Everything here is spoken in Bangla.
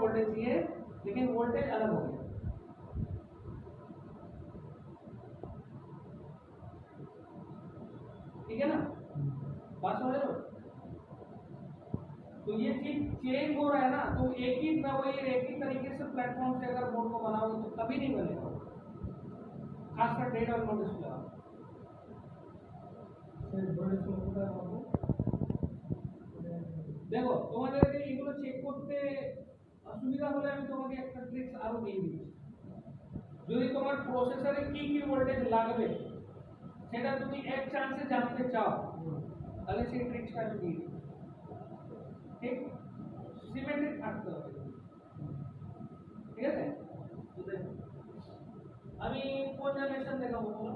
वोल्टेज ये, लेकिन वोल्टेज अलग हो गया। ठीक है ना, बात समझ रहे हो? तो ये चीज चेंज हो रहा है ना, तो एक ही तरीके से प्लेटफॉर्म से अगर बोर्ड को बनाओगे तो कभी नहीं बनेगा, खासकर डेट और नोटिस लगा। দেখো তোমাদেরকে এগুলো চেক করতে অসুবিধা হলে আমি তোমাকে একটা ট্রিক্স আরো দিয়ে দিচ্ছি। যদি তোমার প্রসেসরে কি কি ভোল্টেজ লাগবে সেটা তুমি এক চান্সে জানতে চাও, তাহলে সেই ট্রিক্সটা আমি দিয়ে দিই। ঠিক, সিমেন্টেড থাকতে হবে, ঠিক আছে? আমি কোন জেনারেশন দেখাবো বলো?